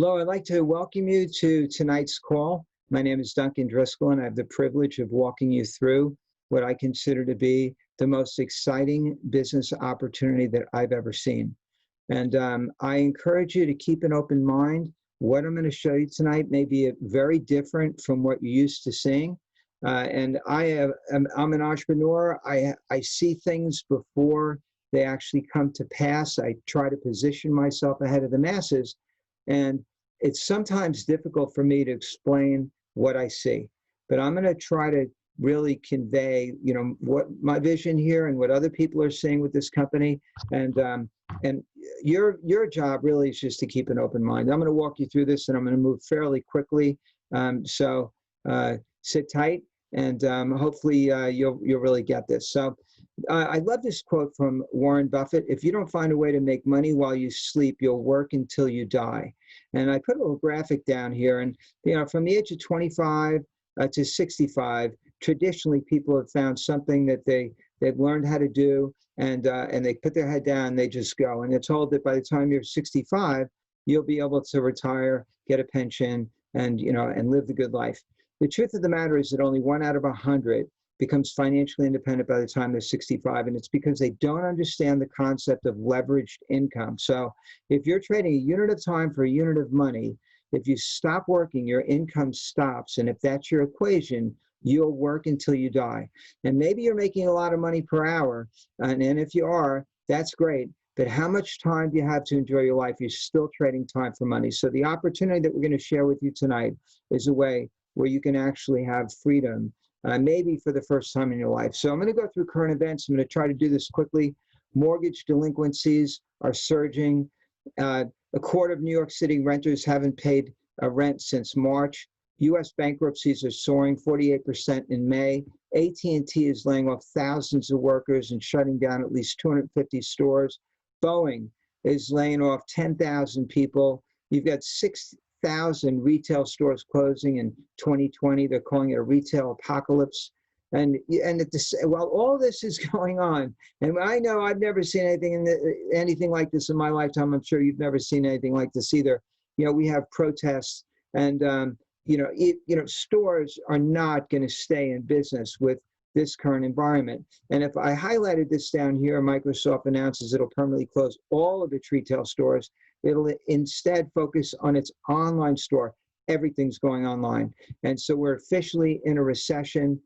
Hello, I'd like to welcome you to tonight's call. My name is Duncan Driscoll, and I have the privilege of walking you through what I consider to be the most exciting business opportunity that I've ever seen. And I encourage you to keep an open mind. What I'm going to show you tonight may be very different from what you're used to seeing. And I'm an entrepreneur. I see things before they actually come to pass. I try to position myself ahead of the masses. And it's sometimes difficult for me to explain what I see, but I'm going to try to really convey, what my vision here and what other people are seeing with this company. And your job really is just to keep an open mind. I'm going to walk you through this, and I'm going to move fairly quickly. So sit tight, and hopefully you'll really get this. So I love this quote from Warren Buffett: "If you don't find a way to make money while you sleep, you'll work until you die." And I put a little graphic down here, and from the age of 25 to 65, traditionally people have found something that they've learned how to do, and they put their head down, and they just go. And they're told that by the time you're 65, you'll be able to retire, get a pension, and live the good life. The truth of the matter is that only 1 out of 100 becomes financially independent by the time they're 65, and it's because they don't understand the concept of leveraged income. So if you're trading a unit of time for a unit of money, if you stop working, your income stops. And if that's your equation, you'll work until you die. And maybe you're making a lot of money per hour, and if you are, that's great. But how much time do you have to enjoy your life? You're still trading time for money. So the opportunity that we're going to share with you tonight is a way where you can actually have freedom, maybe for the first time in your life. So I'm going to go through current events. I'm going to try to do this quickly. Mortgage delinquencies are surging. A quarter of New York City renters haven't paid rent since March. U.S. bankruptcies are soaring 48% in May. AT&T is laying off thousands of workers and shutting down at least 250 stores. Boeing is laying off 10,000 people. You've got 6,000 retail stores closing in 2020. They're calling it a retail apocalypse. And while all this is going on, and I know I've never seen anything like this in my lifetime. I'm sure you've never seen anything like this either. We have protests, and stores are not going to stay in business with this current environment. And if I highlighted this down here, Microsoft announces it'll permanently close all of its retail stores. It'll instead focus on its online store. Everything's going online. And so we're officially in a recession.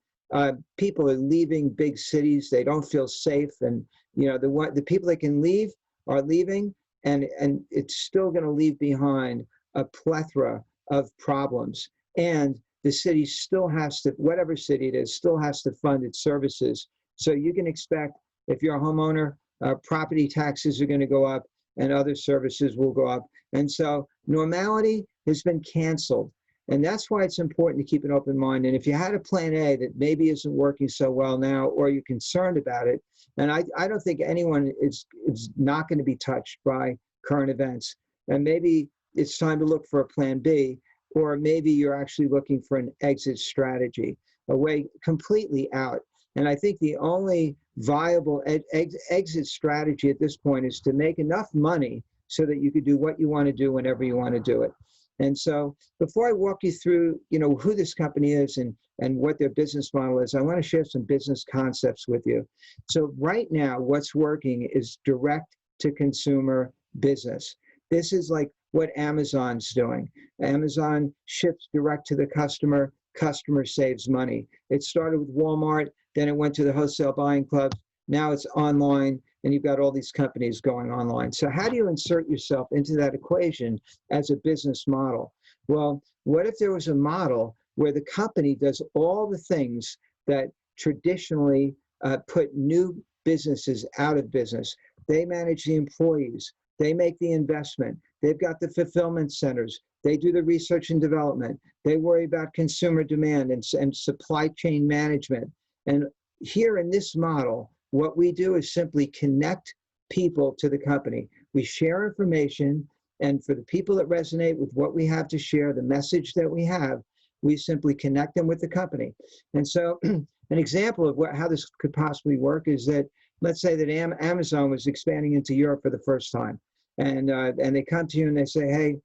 People are leaving big cities. They don't feel safe. And, the people that can leave are leaving, and it's still going to leave behind a plethora of problems. And the city still has to, whatever city it is, still has to fund its services. So you can expect, if you're a homeowner, property taxes are going to go up, and other services will go up. And so normality has been canceled. And that's why it's important to keep an open mind. And if you had a plan A that maybe isn't working so well now, or you're concerned about it, and I don't think anyone is not going to be touched by current events. And maybe it's time to look for a plan B, or maybe you're actually looking for an exit strategy, a way completely out. And I think the only viable exit strategy at this point is to make enough money so that you could do what you want to do whenever you want to do it. And so before I walk you through, who this company is and what their business model is, I want to share some business concepts with you. So right now, what's working is direct to consumer business. This is like what Amazon's doing. Amazon ships direct to the customer. Customer saves money. It started with Walmart, then it went to the wholesale buying clubs. Now it's online, and you've got all these companies going online. So how do you insert yourself into that equation as a business model? Well, what if there was a model where the company does all the things that traditionally put new businesses out of business? They manage the employees. They make the investment. They've got the fulfillment centers. They do the research and development. They worry about consumer demand and supply chain management. And here in this model, what we do is simply connect people to the company. We share information, and for the people that resonate with what we have to share, the message that we have, we simply connect them with the company. And so an example of how this could possibly work is that, let's say that Amazon was expanding into Europe for the first time. And they come to you and they say, hey,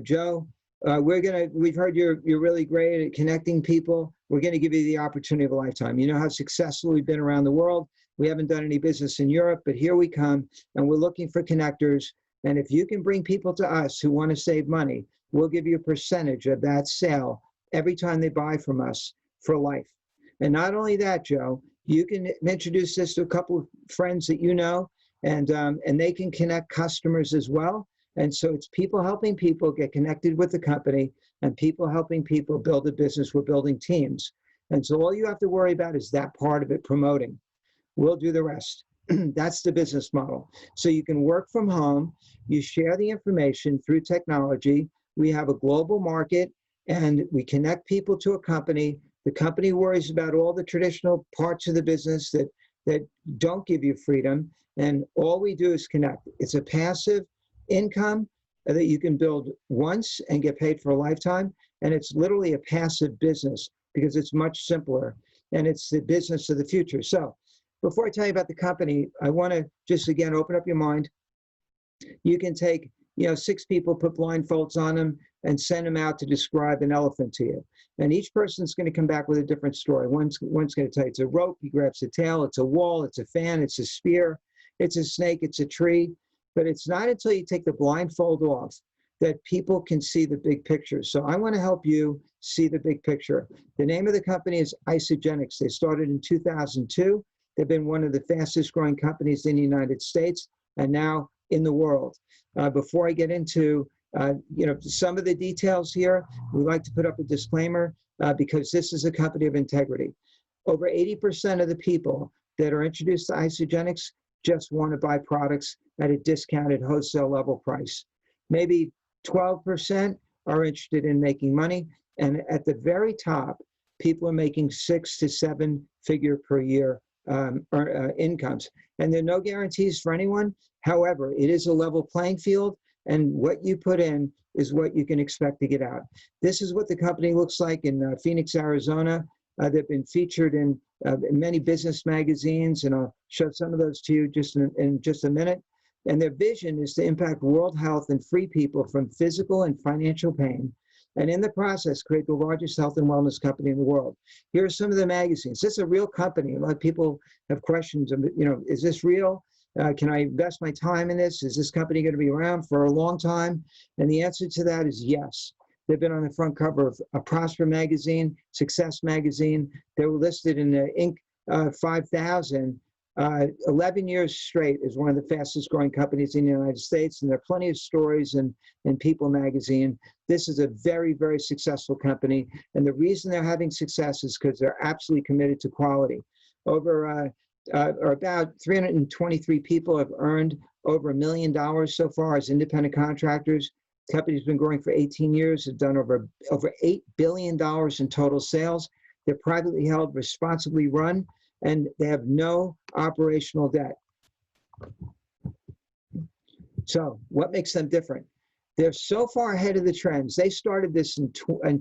Joe, we've heard you're really great at connecting people. We're gonna give you the opportunity of a lifetime. You know how successful we've been around the world. We haven't done any business in Europe, but here we come, and we're looking for connectors. And if you can bring people to us who want to save money, we'll give you a percentage of that sale every time they buy from us for life. And not only that, Joe, you can introduce this to a couple of friends that you know, and they can connect customers as well. And so it's people helping people get connected with the company, and people helping people build a business. We're building teams. And so all you have to worry about is that part of it, promoting. We'll do the rest. That's the business model. So you can work from home, you share the information through technology. We have a global market, and we connect people to a company. The company worries about all the traditional parts of the business that don't give you freedom, and all we do is connect. It's a passive income that you can build once and get paid for a lifetime, and it's literally a passive business because it's much simpler, and it's the business of the future. So before I tell you about the company, I want to just again open up your mind. You can take 6 people, put blindfolds on them, and send them out to describe an elephant to you. And each person's going to come back with a different story. One's going to tell you it's a rope, he grabs the tail, it's a wall, it's a fan, it's a spear, it's a snake, it's a tree. But it's not until you take the blindfold off that people can see the big picture. So I want to help you see the big picture. The name of the company is Isagenix. They started in 2002. They've been one of the fastest growing companies in the United States and now in the world. Before I get into some of the details here, we like to put up a disclaimer because this is a company of integrity. Over 80% of the people that are introduced to Isagenix just want to buy products at a discounted wholesale level price. Maybe 12% are interested in making money, and at the very top, people are making 6 to 7 figure per year incomes. And there are no guarantees for anyone. However, it is a level playing field, and what you put in is what you can expect to get out. This is what the company looks like in Phoenix, Arizona. They've been featured in many business magazines, and I'll show some of those to you just in just a minute. And their vision is to impact world health and free people from physical and financial pain, and in the process, create the largest health and wellness company in the world. Here are some of the magazines. This is a real company. A lot of people have questions, is this real? Can I invest my time in this? Is this company going to be around for a long time? And the answer to that is yes. They've been on the front cover of a Prosper magazine, Success magazine. They were listed in the Inc. 5000 11 years straight as one of the fastest growing companies in the United States. And there are plenty of stories in People magazine. This is a very, very successful company. And the reason they're having success is because they're absolutely committed to quality. Or about 323 people have earned over $1 million so far as independent contractors. The company's been growing for 18 years, have done over $8 billion in total sales. They're privately held, responsibly run, and they have no operational debt. So what makes them different? They're so far ahead of the trends. They started this in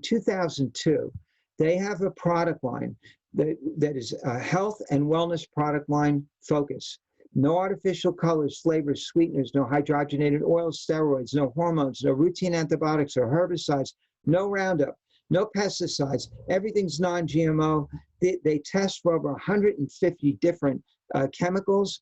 2002. They have a product line that is a health and wellness product line focus. No artificial colors, flavors, sweeteners, no hydrogenated oils, steroids, no hormones, no routine antibiotics or herbicides, no Roundup, no pesticides. Everything's non-GMO. They test for over 150 different chemicals.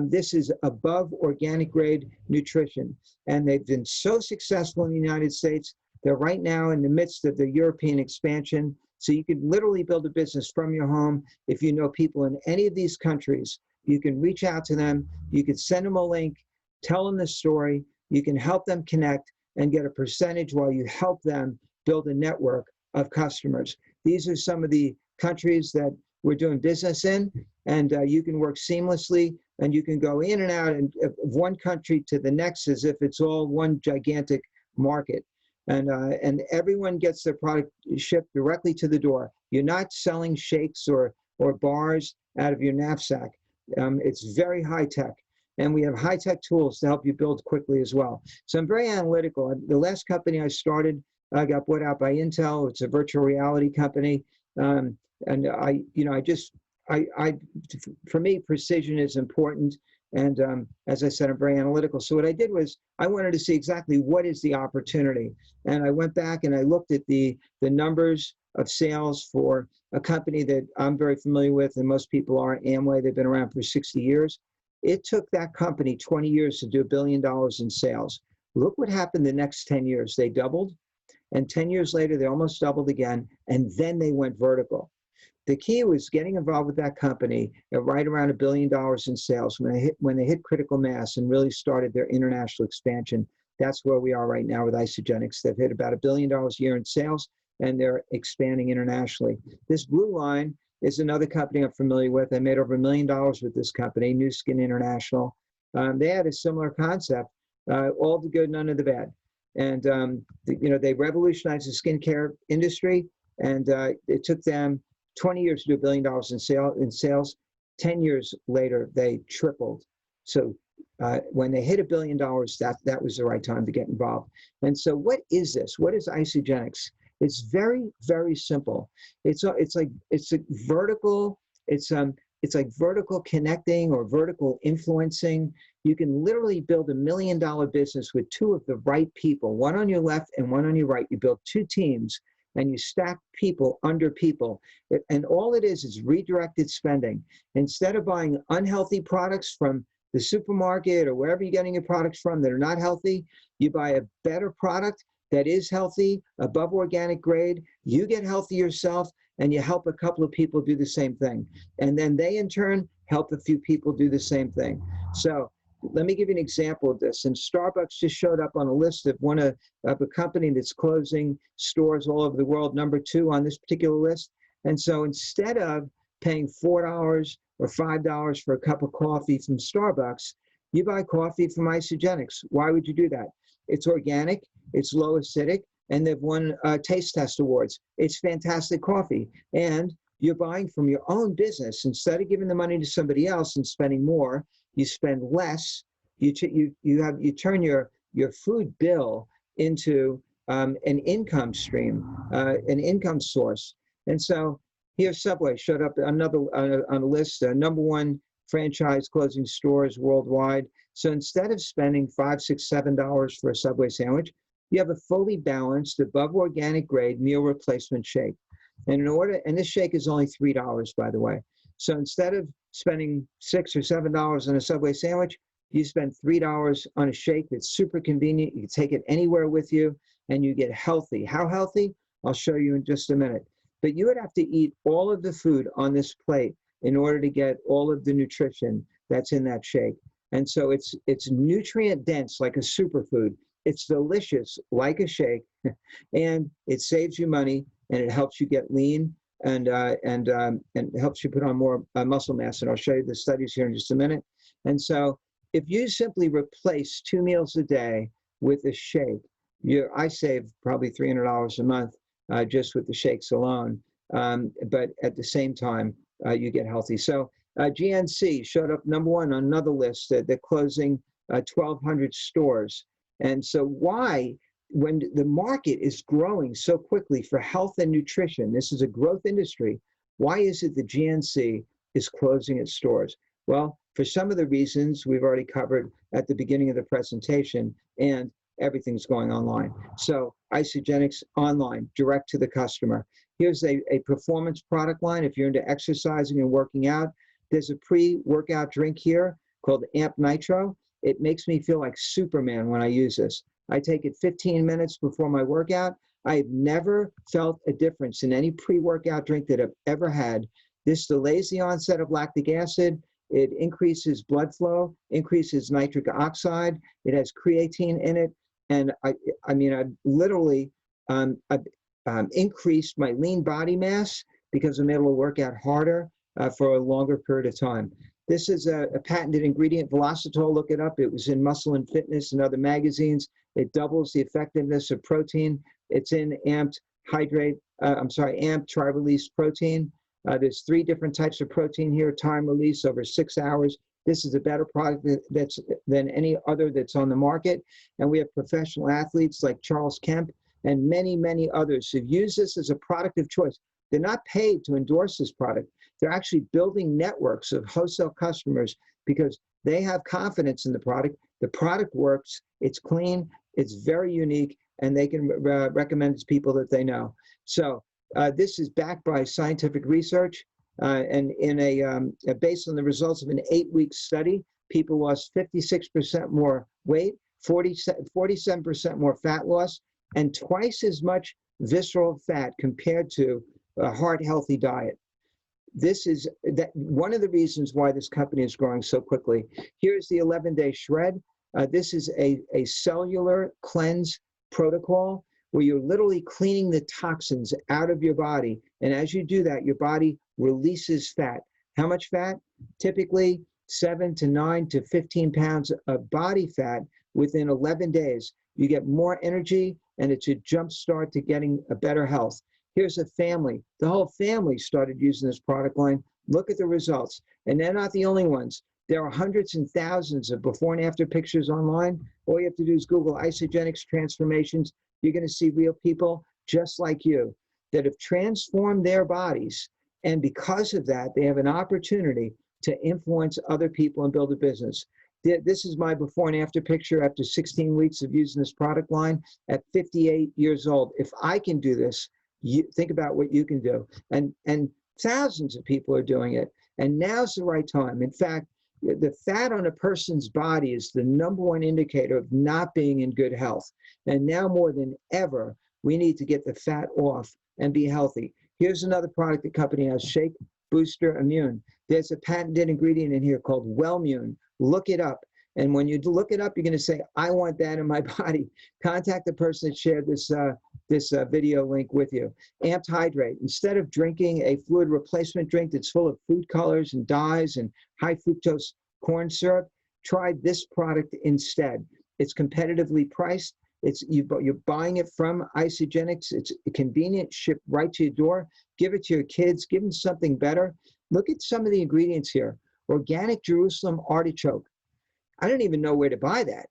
This is above organic grade nutrition. And they've been so successful in the United States. They're right now in the midst of the European expansion. So you can literally build a business from your home. If you know people in any of these countries, you can reach out to them. You can send them a link, tell them the story. You can help them connect and get a percentage while you help them build a network of customers. These are some of the countries that we're doing business in, and you can work seamlessly, and you can go in and out of one country to the next as if it's all one gigantic market. And everyone gets their product shipped directly to the door. You're not selling shakes or bars out of your knapsack. It's very high tech, and we have high tech tools to help you build quickly as well. So I'm very analytical. The last company I started got bought out by Intel. It's a virtual reality company, and for me, precision is important, And as I said, I'm very analytical. So what I did was I wanted to see exactly what is the opportunity. And I went back and I looked at the numbers of sales for a company that I'm very familiar with, and most people are, Amway. They've been around for 60 years. It took that company 20 years to do $1 billion in sales. Look what happened the next 10 years. They doubled. And 10 years later, they almost doubled again. And then they went vertical. The key was getting involved with that company at right around $1 billion in sales. When they hit critical mass and really started their international expansion, that's where we are right now with Isagenix. They've hit about $1 billion a year in sales, and they're expanding internationally. This blue line is another company I'm familiar with. I made over $1 million with this company, Nu Skin International. They had a similar concept, all the good, none of the bad. And they revolutionized the skincare industry, and it took them 20 years to do $1 billion in sales. 10 years later, they tripled. So when they hit $1 billion, that was the right time to get involved. And so what is this? What is Isagenix? It's very, very simple. It's like vertical. It's like vertical connecting or vertical influencing. You can literally build $1 million business with two of the right people, one on your left and one on your right. You build two teams and you stack people under people. And all it is redirected spending. Instead of buying unhealthy products from the supermarket or wherever you're getting your products from that are not healthy, you buy a better product that is healthy, above organic grade. You get healthy yourself, and you help a couple of people do the same thing. And then they, in turn, help a few people do the same thing. So let me give you an example of this. And Starbucks just showed up on a list of a company that's closing stores all over the world, number 2 on this particular list. And so instead of paying $4 or $5 for a cup of coffee from Starbucks, you buy coffee from Isagenix. Why would you do that? It's organic, it's low acidic, and they've won taste test awards. It's fantastic coffee. And you're buying from your own business. Instead of giving the money to somebody else and spending more, you spend less. You turn your food bill into an income stream, an income source. And so here Subway showed up on a list, number 1 franchise closing stores worldwide. So instead of spending $5, $6, $7 for a Subway sandwich, you have a fully balanced, above organic grade meal replacement shake. And this shake is only $3, by the way. So instead of spending $6 or $7 on a Subway sandwich, you spend $3 on a shake that's super convenient. You can take it anywhere with you, and you get healthy. How healthy? I'll show you in just a minute. But you would have to eat all of the food on this plate in order to get all of the nutrition that's in that shake. And so it's nutrient dense, like a superfood. It's delicious, like a shake, and it saves you money, and it helps you get lean, and helps you put on more muscle mass. And I'll show you the studies here in just a minute. And so if you simply replace 2 meals a day with a shake, I save probably $300 a month just with the shakes alone. But at the same time, you get healthy. So GNC showed up number 1 on another list. They're closing 1,200 stores. And so why, when the market is growing so quickly for health and nutrition, this is a growth industry, why is it that GNC is closing its stores? Well, for some of the reasons we've already covered at the beginning of the presentation, and everything's going online. So Isagenix online, direct to the customer. Here's a performance product line. If you're into exercising and working out, there's a pre-workout drink here called Amp Nitro. It makes me feel like Superman when I use this. I take it 15 minutes before my workout. I've never felt a difference in any pre-workout drink that I've ever had. This delays the onset of lactic acid. It increases blood flow, increases nitric oxide. It has creatine in it. And I've literally increased my lean body mass because I'm able to work out harder for a longer period of time. This is a patented ingredient, Velocitol. Look it up. It was in Muscle and Fitness and other magazines. It doubles the effectiveness of protein. It's in Amped Tri-Release Protein. There's 3 different types of protein here, time release over 6 hours. This is a better product than any other that's on the market. And we have professional athletes like Charles Kemp and many, many others who've used this as a product of choice. They're not paid to endorse this product. They're actually building networks of wholesale customers because They have confidence in the product. The product works. It's clean. It's very unique, and they can recommend it to people that they know. So this is backed by scientific research, and based on the results of an 8-week study, people lost 56% more weight, 47% more fat loss, and twice as much visceral fat compared to a heart-healthy diet. This is one of the reasons why this company is growing so quickly. Here's the 11-day shred. This is a cellular cleanse protocol where you're literally cleaning the toxins out of your body. And as you do that, your body releases fat. How much fat? Typically 7 to 9 to 15 pounds of body fat within 11 days. You get more energy, and it's a jump start to getting a better health. Here's a family. The whole family started using this product line. Look at the results. And they're not the only ones. There are hundreds and thousands of before and after pictures online. All you have to do is Google Isagenix transformations. You're going to see real people just like you that have transformed their bodies. And because of that, they have an opportunity to influence other people and build a business. This is my before and after picture after 16 weeks of using this product line at 58 years old. If I can do this, you think about what you can do. And thousands of people are doing it. And now's the right time. In fact, the fat on a person's body is the #1 indicator of not being in good health. And now more than ever, we need to get the fat off and be healthy. Here's another product the company has, Shake Booster Immune. There's a patented ingredient in here called Wellmune. Look it up. And when you look it up, you're going to say, I want that in my body. Contact the person that shared this video link with you. Amped Hydrate. Instead of drinking a fluid replacement drink that's full of food colors and dyes and high fructose corn syrup, try this product instead. It's competitively priced. You're buying it from Isagenix. It's convenient, shipped right to your door. Give it to your kids. Give them something better. Look at some of the ingredients here. Organic Jerusalem artichoke. I don't even know where to buy that.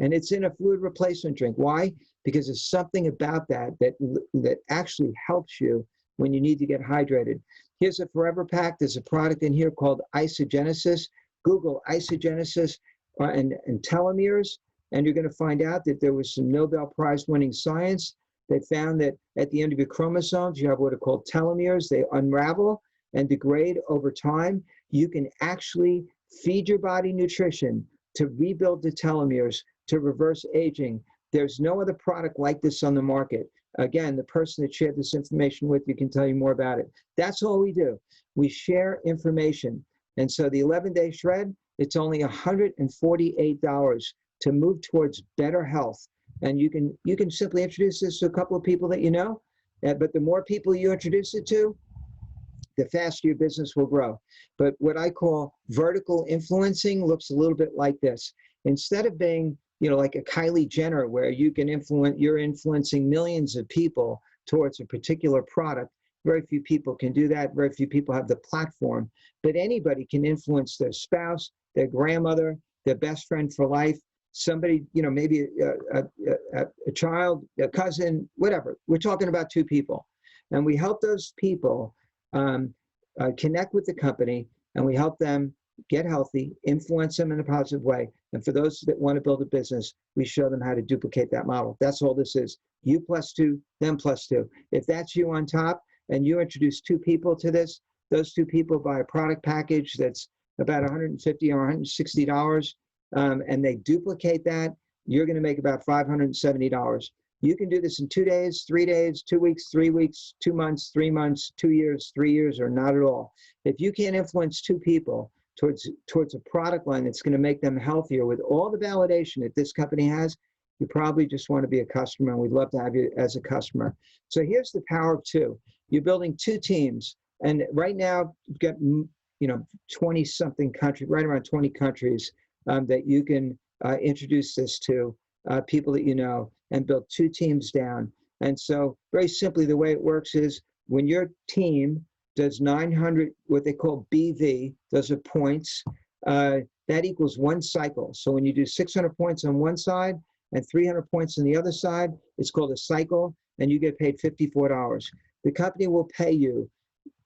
And it's in a fluid replacement drink. Why? Because there's something about that actually helps you when you need to get hydrated. Here's a Forever Pack. There's a product in here called Isagenesis. Google Isagenesis and telomeres, and you're going to find out that there was some Nobel Prize winning science. They found that at the end of your chromosomes, you have what are called telomeres. They unravel and degrade over time. You can actually feed your body nutrition to rebuild the telomeres, to reverse aging. There's no other product like this on the market. Again, the person that shared this information with you can tell you more about it. That's all we do. We share information. And so the 11-day shred, it's only $148 to move towards better health. And you can simply introduce this to a couple of people that you know, but the more people you introduce it to, the faster your business will grow. But what I call vertical influencing looks a little bit like this. Instead of being, like a Kylie Jenner, where you're influencing millions of people towards a particular product. Very few people can do that. Very few people have the platform. But anybody can influence their spouse, their grandmother, their best friend for life, somebody, maybe a child, a cousin, whatever. We're talking about 2 people. And we help those people connect with the company, and we help them get healthy, influence them in a positive way. And for those that want to build a business, we show them how to duplicate that model. That's all this is. You plus 2, them plus 2. If that's you on top and you introduce 2 people to this, those 2 people buy a product package that's about $150 or $160, and they duplicate that, you're going to make about $570. You can do this in 2 days, 3 days, 2 weeks, 3 weeks, 2 months, 3 months, 2 years, 3 years, or not at all. If you can't influence 2 people towards a product line that's going to make them healthier with all the validation that this company has, you probably just want to be a customer, and we'd love to have you as a customer. So here's the power of 2. You're building 2 teams, and right now you've got 20-something countries, right around 20 countries that you can introduce this to, people that you know, and build 2 teams down. And so very simply, the way it works is when your team does 900, what they call BV, those are points, that equals 1 cycle. So when you do 600 points on one side and 300 points on the other side, it's called a cycle, and you get paid $54. The company will pay you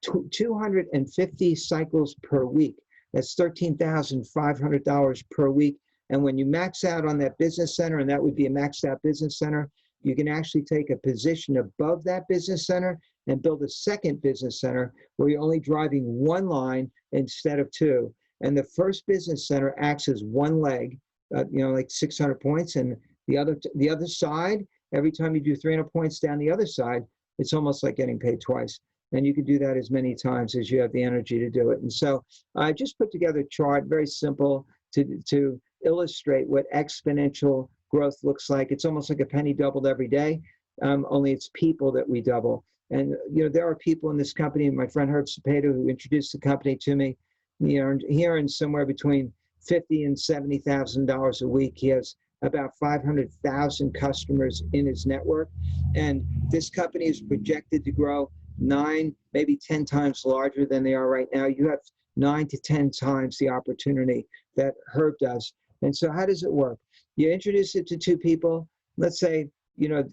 250 cycles per week. That's $13,500 per week. And when you max out on that business center, and that would be a maxed out business center, you can actually take a position above that business center and build a second business center where you're only driving one line instead of two. And the first business center acts as one leg, like 600 points, and the other side, every time you do 300 points down the other side, it's almost like getting paid twice. And you can do that as many times as you have the energy to do it. And so I just put together a chart, very simple, to illustrate what exponential growth looks like. It's almost like a penny doubled every day, only it's people that we double. And there are people in this company, my friend Herb Cepeda, who introduced the company to me, he earns somewhere between $50,000 and $70,000 a week. He has about 500,000 customers in his network. And this company is projected to grow 9, maybe 10 times larger than they are right now. You have 9 to 10 times the opportunity that Herb does. And so how does it work? You introduce it to two people. Let's say,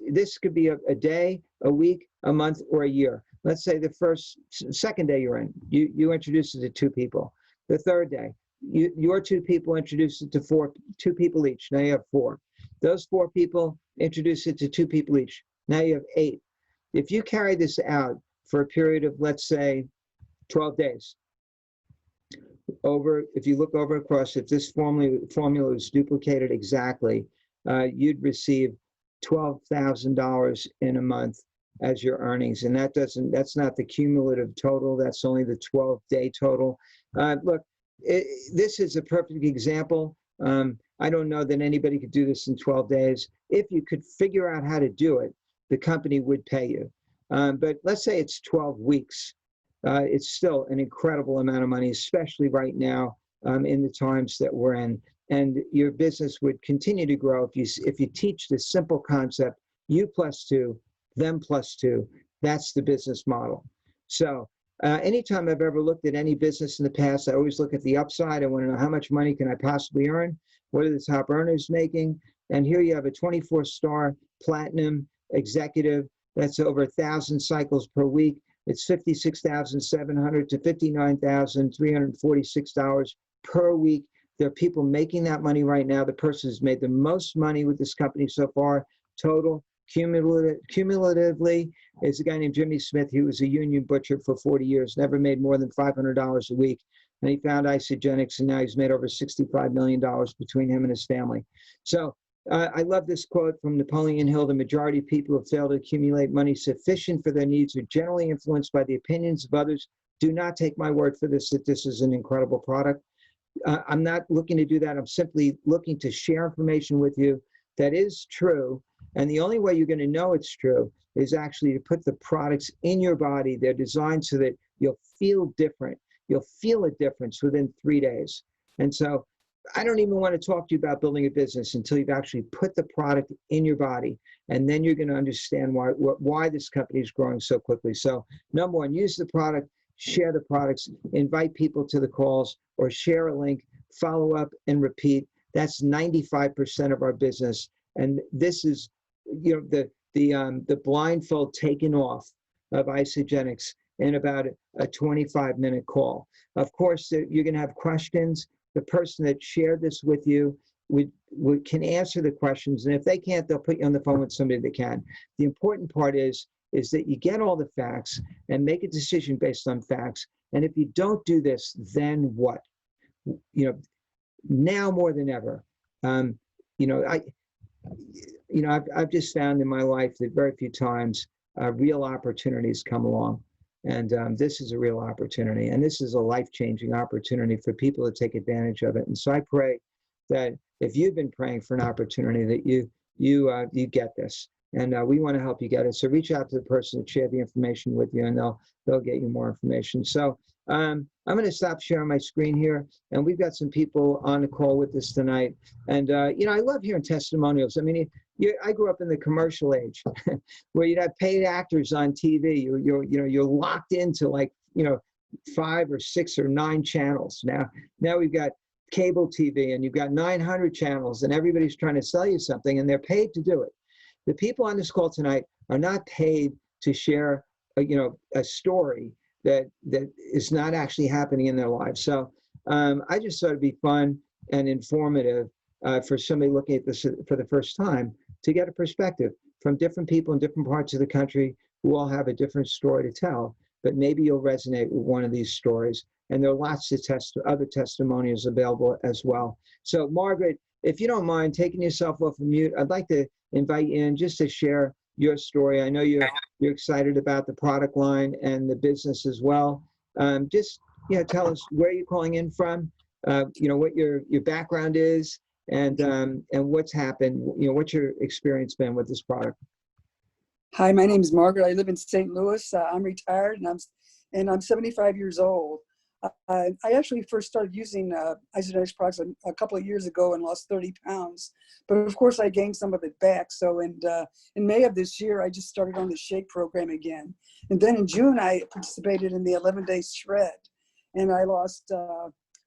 this could be a day, a week, a month, or a year. Let's say the second day you're in, you introduce it to two people. The third day, your two people introduce it to two people each. Now you have 4. Those 4 people introduce it to 2 people each. Now you have 8. If you carry this out for a period of, let's say, 12 days, if you look over across, if this formula is duplicated exactly, you'd receive $12,000 in a month as your earnings. And that's not the cumulative total, that's only the 12-day total. Look, this is a perfect example. I don't know that anybody could do this in 12 days. If you could figure out how to do it, the company would pay you. But let's say it's 12 weeks. It's still an incredible amount of money, especially right now in the times that we're in. And your business would continue to grow if you teach this simple concept, you plus 2, them plus 2. That's the business model. So anytime I've ever looked at any business in the past, I always look at the upside. I want to know how much money can I possibly earn? What are the top earners making? And here you have a 24-star platinum executive that's over 1,000 cycles per week. It's $56,700 to $59,346 per week. There are people making that money right now. The person who's made the most money with this company so far, total, cumulatively, is a guy named Jimmy Smith. He was a union butcher for 40 years, never made more than $500 a week. And he found Isagenix, and now he's made over $65 million between him and his family. So I love this quote from Napoleon Hill: "The majority of people who fail to accumulate money sufficient for their needs are generally influenced by the opinions of others. Do not take my word for this, that this is an incredible product." I'm not looking to do that. I'm simply looking to share information with you that is true. And the only way you're going to know it's true is actually to put the products in your body. They're designed so that you'll feel different. You'll feel a difference within 3 days. And so I don't even want to talk to you about building a business until you've actually put the product in your body. And then you're going to understand why this company is growing so quickly. So number one, use the product, share the products, invite people to the calls, or share a link, follow up and repeat. That's 95% of our business. And this is, the blindfold taken off of Isagenix in about a 25-minute call. Of course, you're going to have questions. The person that shared this with you can answer the questions, and if they can't, they'll put you on the phone with somebody that can. The important part is that you get all the facts and make a decision based on facts. And if you don't do this, then what? Now more than ever, I've just found in my life that very few times real opportunities come along. And this is a real opportunity, and this is a life-changing opportunity for people to take advantage of it. And so I pray that if you've been praying for an opportunity, that you get this, and we want to help you get it. So reach out to the person that shared the information with you, and they'll get you more information. So I'm going to stop sharing my screen here, and we've got some people on the call with us tonight. And I love hearing testimonials. I mean, I grew up in the commercial age, where you'd have paid actors on TV. You're locked into 5 or 6 or 9 channels. Now we've got cable TV, and you've got 900 channels, and everybody's trying to sell you something, and they're paid to do it. The people on this call tonight are not paid to share, a story that is not actually happening in their lives. So I just thought it'd be fun and informative for somebody looking at this for the first time to get a perspective from different people in different parts of the country who all have a different story to tell. But maybe you'll resonate with one of these stories. And there are lots of other testimonials available as well. So, Margaret, if you don't mind taking yourself off of mute, I'd like to invite you in just to share your story. I know you're excited about the product line and the business as well. Just tell us where you're calling in from, what your background is, and what's happened. What's your experience been with this product? Hi, my name is Margaret. I live in St. Louis. I'm retired, and I'm 75 years old. I actually first started using Isagenix products a couple of years ago and lost 30 pounds. But of course, I gained some of it back. So in May of this year, I just started on the shake program again. And then in June, I participated in the 11-day shred, and I lost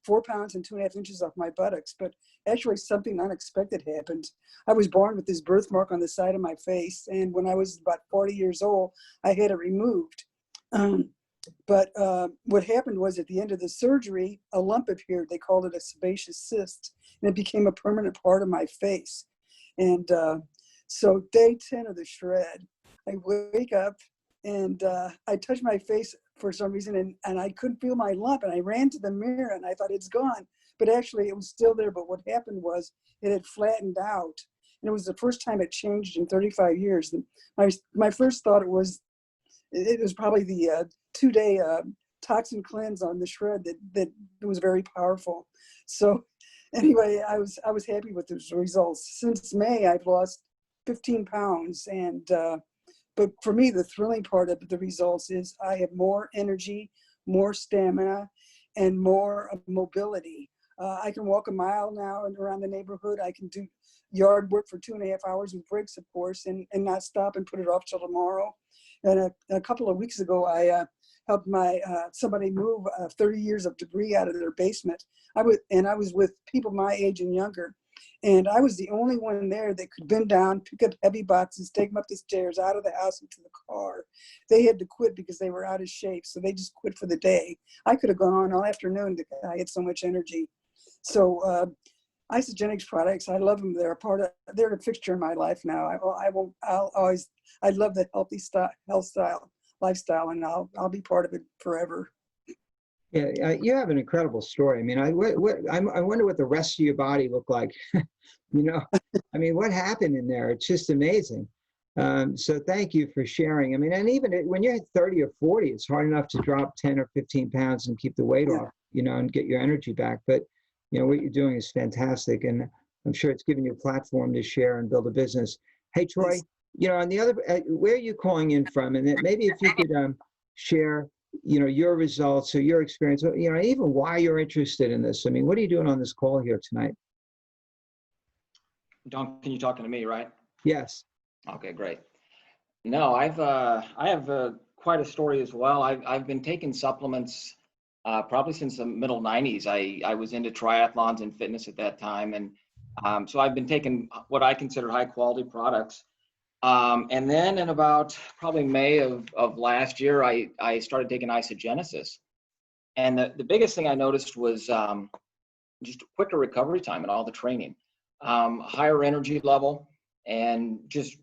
4 pounds and 2.5 inches off my buttocks. But actually, something unexpected happened. I was born with this birthmark on the side of my face, and when I was about 40 years old, I had it removed. But what happened was at the end of the surgery, a lump appeared. They called it a sebaceous cyst, and it became a permanent part of my face. And so day 10 of the shred, I wake up and I touch my face for some reason, and I couldn't feel my lump. And I ran to the mirror and I thought it's gone. But actually it was still there. But what happened was it had flattened out. And it was the first time it changed in 35 years. And my first thought it was probably the 2-day toxin cleanse on the shred that was very powerful. So anyway, I was happy with those results. Since May, I've lost 15 pounds. And but for me, the thrilling part of the results is I have more energy, more stamina, and more mobility. I can walk a mile now and around the neighborhood. I can do yard work for 2.5 hours with breaks, of course, and not stop and put it off till tomorrow. And a couple of weeks ago, I helped somebody move 30 years of debris out of their basement. I was with people my age and younger, and I was the only one there that could bend down, pick up heavy boxes, take them up the stairs, out of the house into the car. They had to quit because they were out of shape, so they just quit for the day. I could have gone on all afternoon because I had so much energy. So Isagenix products, I love them. They're a fixture in my life now. I love the lifestyle, and I'll be part of it forever. Yeah, you have an incredible story. I mean, I wonder what the rest of your body looked like. I mean, what happened in there? It's just amazing. So thank you for sharing. I mean, and even when you're 30 or 40, it's hard enough to drop 10 or 15 pounds and keep the weight off, and get your energy back. But what you're doing is fantastic, and I'm sure it's given you a platform to share and build a business. Hey, Troy, on the other, where are you calling in from? And then maybe if you could share, your results or your experience, even why you're interested in this. I mean, what are you doing on this call here tonight? Duncan, you talking to me, right? Yes. Okay, great. No, I have quite a story as well. I've been taking supplements probably since the middle 90s. I was into triathlons and fitness at that time. And so I've been taking what I consider high quality products. And then in about probably May of last year, I started taking Isagenesis. And the biggest thing I noticed was just quicker recovery time and all the training, higher energy level, and just,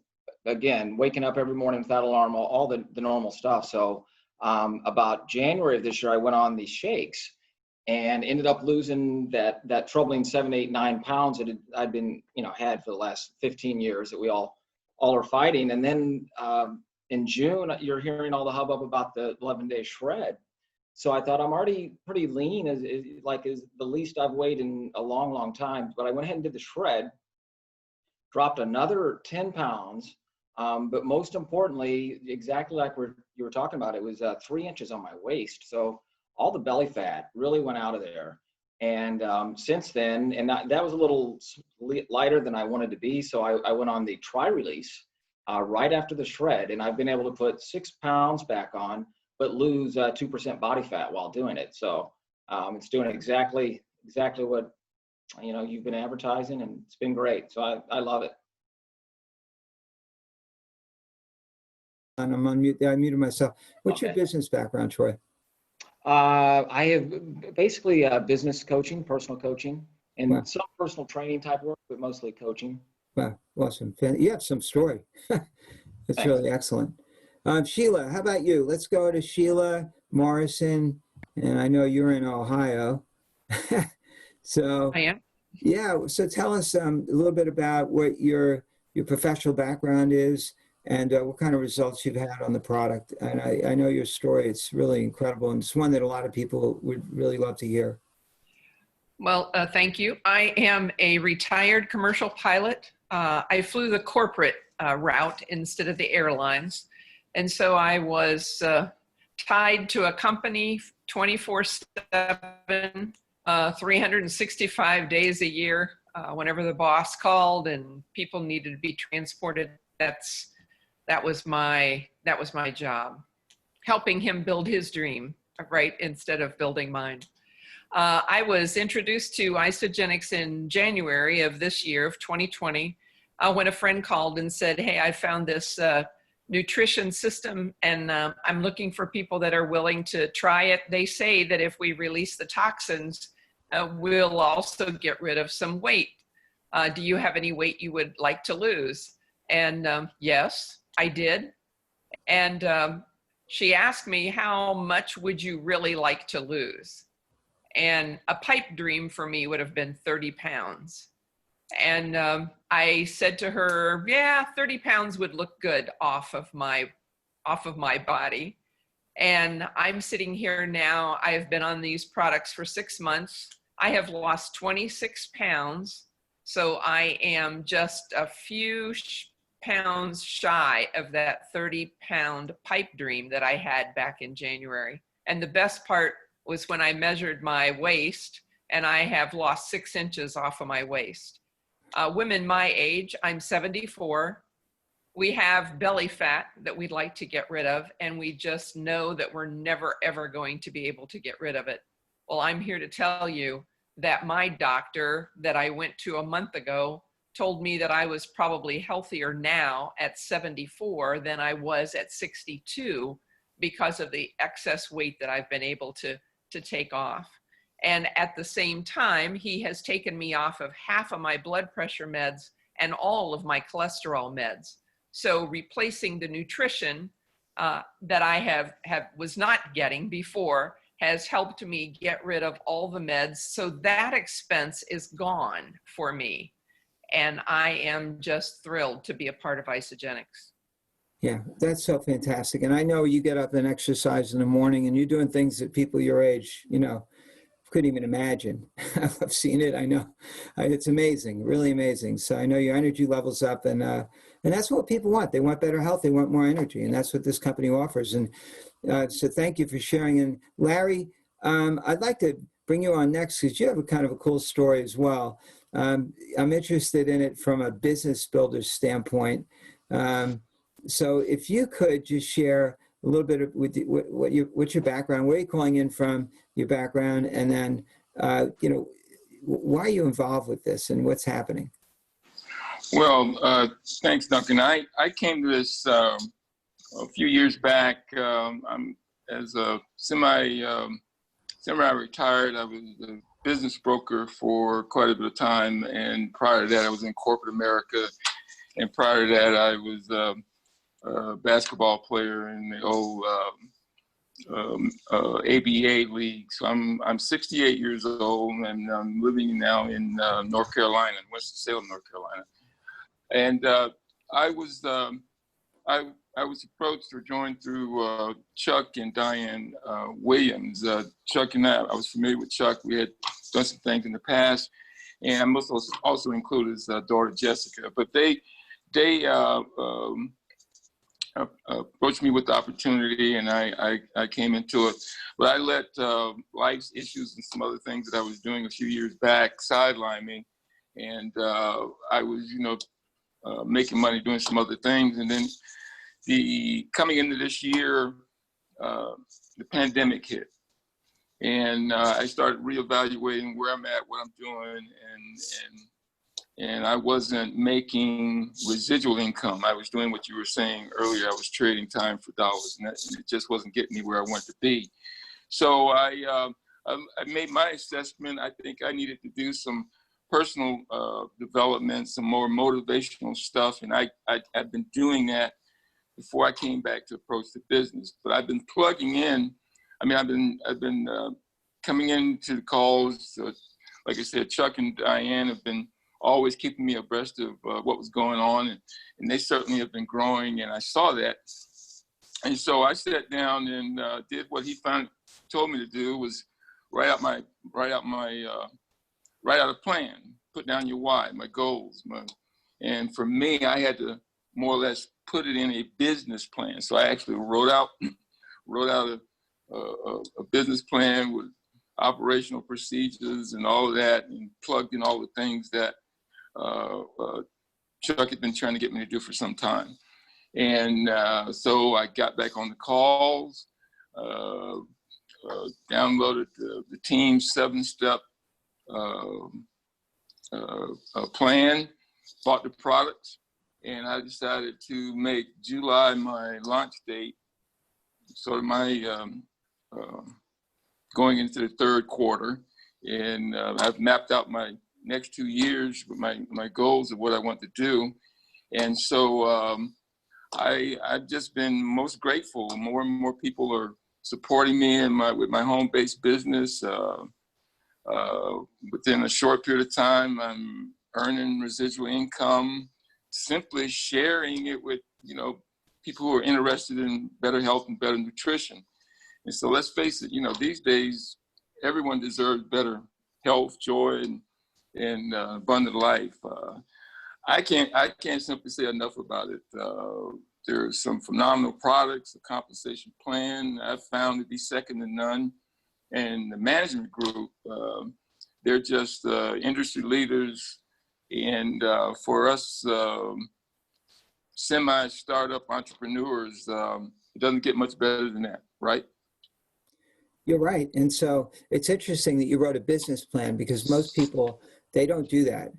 again, waking up every morning without alarm, all the normal stuff. So about January of this year, I went on these shakes and ended up losing that troubling 7, 8, 9 pounds that I'd been, had for the last 15 years that we all are fighting. And then in June, you're hearing all the hubbub about the 11-day shred. So I thought I'm already pretty lean, is the least I've weighed in a long, long time. But I went ahead and did the shred, dropped another 10 pounds. But most importantly, exactly like you were talking about, it was 3 inches on my waist. So all the belly fat really went out of there. And since then, and that was a little lighter than I wanted to be. So I went on the Tri-Release right after the shred, and I've been able to put 6 pounds back on, but lose 2% body fat while doing it. So it's doing exactly what you've been advertising, and it's been great. So I love it. And I'm on mute. I muted myself. What's Okay. your business background, Troy? I have basically business coaching, personal coaching, Wow, and some personal training type work, but mostly coaching. wow, awesome. You have some story. That's Thanks. really excellent. Sheila, how about you? Let's go to Sheila Morrison, and I know you're in Ohio. So, I am. yeah, so tell us a little bit about what your professional background is and what kind of results you've had on the product. And I know your story; it's really incredible, and it's one that a lot of people would really love to hear. Well, thank you. I am a retired commercial pilot. I flew the corporate route instead of the airlines. And so I was tied to a company 24/7, 365 days a year. Whenever the boss called and people needed to be transported, that was my job, helping him build his dream, right, instead of building mine. I was introduced to Isagenix in January of this year, of 2020, when a friend called and said, hey, I found this nutrition system and I'm looking for people that are willing to try it. They say that if we release the toxins, we'll also get rid of some weight. Do you have any weight you would like to lose? And yes, I did. And she asked me, how much would you really like to lose? And a pipe dream for me would have been 30 pounds. And I said to her, yeah, 30 pounds would look good off of my body. And I'm sitting here now. I have been on these products for 6 months. I have lost 26 pounds. So I am just a few pounds shy of that 30-pound pipe dream that I had back in January. And the best part was when I measured my waist, and I have lost 6 inches off of my waist. Women my age, I'm 74, we have belly fat that we'd like to get rid of, and we just know that we're never, ever going to be able to get rid of it. Well, I'm here to tell you that my doctor that I went to a month ago told me that I was probably healthier now at 74 than I was at 62 because of the excess weight that I've been able to take off. And at the same time, he has taken me off of half of my blood pressure meds and all of my cholesterol meds. So replacing the nutrition that I was not getting before has helped me get rid of all the meds. So that expense is gone for me. And I am just thrilled to be a part of Isagenix. Yeah, that's so fantastic. And I know you get up and exercise in the morning and you're doing things that people your age, couldn't even imagine. I've seen it. I know. It's amazing, really amazing. So I know your energy levels up and that's what people want. They want better health. They want more energy. And that's what this company offers. And so thank you for sharing. And Larry, I'd like to bring you on next because you have a kind of a cool story as well. I'm interested in it from a business builder standpoint. So if you could just share a little bit of what's your background, where are you calling in from, your background, and then, why are you involved with this and what's happening? Well, thanks, Duncan. I came to this a few years back. I'm as a semi-retired. I was a business broker for quite a bit of time, and prior to that, I was in corporate America, and prior to that, I was a basketball player in the old ABA league. So I'm 68 years old, and I'm living now in North Carolina, in Winston-Salem, North Carolina. And I was approached or joined through Chuck and Diane Williams. Chuck and I was familiar with Chuck. We had done some things in the past, and I'm also included his daughter Jessica. But they approached me with the opportunity, and I came into it. But I let life's issues and some other things that I was doing a few years back sideline me, and I was, making money doing some other things. And then coming into this year, the pandemic hit, and I started reevaluating where I'm at, what I'm doing, and I wasn't making residual income. I was doing what you were saying earlier. I was trading time for dollars, and it just wasn't getting me where I wanted to be. So I made my assessment. I think I needed to do some personal development, some more motivational stuff, and I've been doing that before I came back to approach the business. But I've been plugging in. I mean, I've been coming into the calls. Like I said, Chuck and Diane have been always keeping me abreast of what was going on, and they certainly have been growing. And I saw that, and so I sat down and did what he told me to do, was write out a plan, put down your why, my goals, and for me, I had to more or less put it in a business plan. So I actually wrote out a business plan with operational procedures and all of that, and plugged in all the things that Chuck had been trying to get me to do for some time. And so I got back on the calls, downloaded the team's 7-step plan, bought the products, and I decided to make July my launch date, sort of my going into the third quarter. And I've mapped out my next 2 years with my goals of what I want to do. And so I've just been most grateful. More and more people are supporting me with my home-based business. Within a short period of time, I'm earning residual income, simply sharing it with, people who are interested in better health and better nutrition. And so let's face it, these days, everyone deserves better health, joy, and abundant life. I can't simply say enough about it. There's some phenomenal products, a compensation plan I've found to be second to none. And the management group, they're just industry leaders. And for us semi-startup entrepreneurs, it doesn't get much better than that, right? You're right. And so it's interesting that you wrote a business plan, because most people, they don't do that.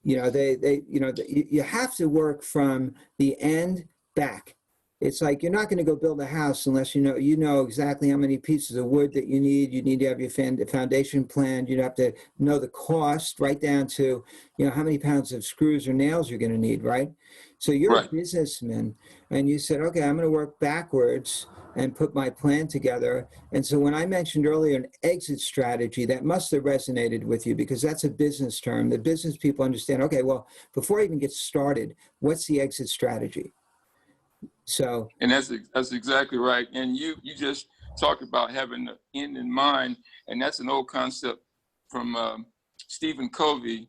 You have to work from the end back. It's like, you're not going to go build a house unless you know exactly how many pieces of wood that you need. You need to have your foundation plan. You'd have to know the cost, right down to, how many pounds of screws or nails you're going to need, right? So you're Right. a businessman, and you said, okay, I'm going to work backwards and put my plan together. And so when I mentioned earlier an exit strategy, that must have resonated with you, because that's a business term. The business people understand, okay, well, before I even get started, what's the exit strategy? So, and that's exactly right. And you just talked about having the end in mind, and that's an old concept from Stephen Covey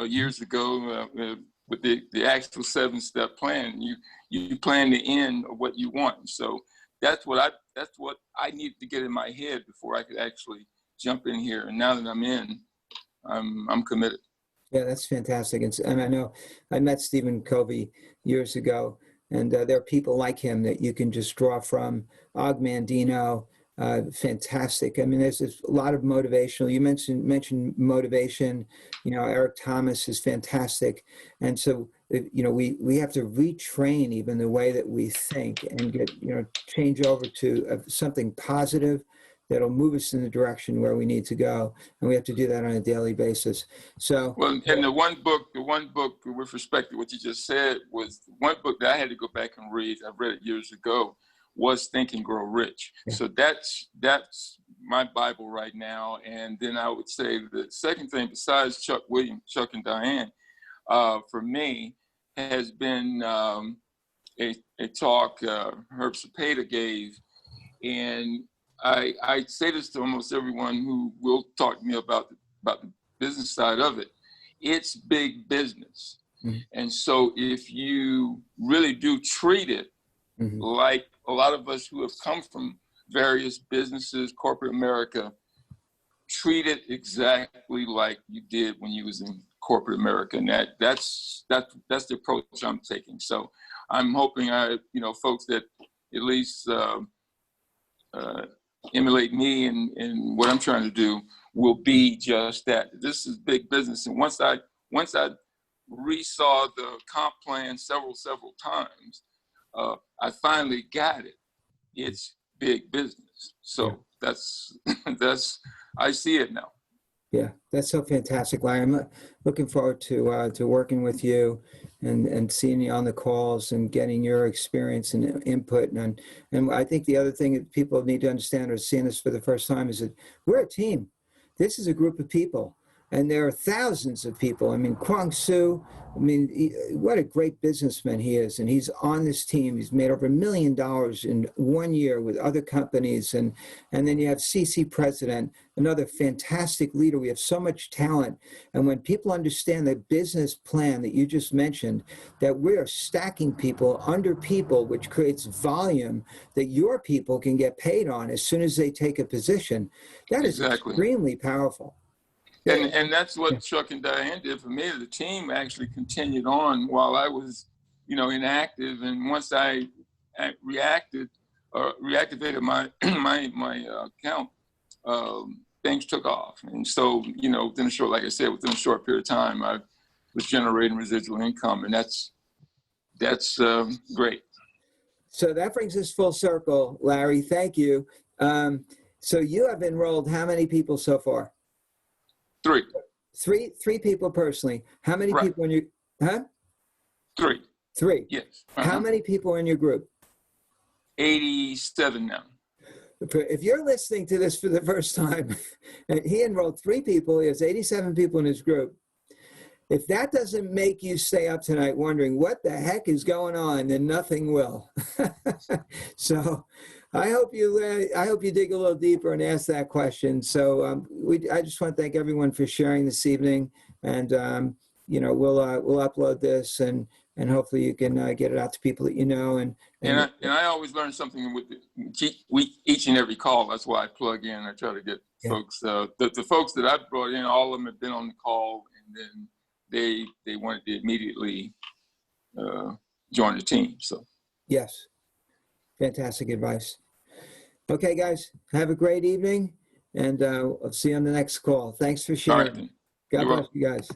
years ago with the actual 7-step plan. You plan the end of what you want. So that's what I needed to get in my head before I could actually jump in here. And now that I'm in, I'm committed. yeah, that's fantastic. And I know I met Stephen Covey years ago. And there are people like him that you can just draw from. Og Mandino, fantastic. I mean, there's a lot of motivational. You mentioned motivation. Eric Thomas is fantastic. And so, we have to retrain even the way that we think, and get, change over to something positive that'll move us in the direction where we need to go. And we have to do that on a daily basis. So, well, and the one book with respect to what you just said, was one book that I had to go back and read. I've read it years ago, was Think and Grow Rich. Yeah. So that's my Bible right now. And then I would say the second thing, besides Chuck and Diane, for me, has been a talk Herb Cepeda gave. And I say this to almost everyone who will talk to me about the business side of it. It's big business. Mm-hmm. And so if you really do treat it mm-hmm. like a lot of us who have come from various businesses, corporate America, treat it exactly like you did when you was in corporate America. And that's the approach I'm taking. So I'm hoping folks that at least emulate me and what I'm trying to do will be just that. This is big business. And once I resaw the comp plan several times, I finally got it. It's big business. So that's I see it now. Yeah, that's so fantastic, Larry. I'm looking forward to working with you and seeing you on the calls and getting your experience and input. And I think the other thing that people need to understand or seeing this for the first time is that we're a team. This is a group of people, and there are thousands of people. I mean, Kwang Soo, I mean, what a great businessman he is. And he's on this team. He's made over $1 million in 1 year with other companies. And then you have CC President, another fantastic leader. We have so much talent. And when people understand the business plan that you just mentioned, that we are stacking people under people, which creates volume that your people can get paid on as soon as they take a position, that is extremely powerful. And that's what Chuck and Diane did for me. The team actually continued on while I was, inactive. And once I reactivated my account, things took off. And so, within like I said, within a short period of time, I was generating residual income, and that's great. So that brings us full circle, Larry. Thank you. So you have enrolled how many people so far? Three people personally. How many people in your, Three. Yes. How many people are in your group? 87 now. If you're listening to this for the first time, and he enrolled 3 people, he has 87 people in his group. If that doesn't make you stay up tonight wondering what the heck is going on, then nothing will. So I hope you dig a little deeper and ask that question. So I just want to thank everyone for sharing this evening, and we'll upload this and hopefully you can get it out to people that you know. And I always learn something with each and every call. That's why I plug in. I try to get folks. The folks that I've brought in, all of them have been on the call, and then they wanted to immediately join the team. So yes, fantastic advice. Okay, guys, have a great evening, and I'll see you on the next call. Thanks for sharing. All right, God bless you guys.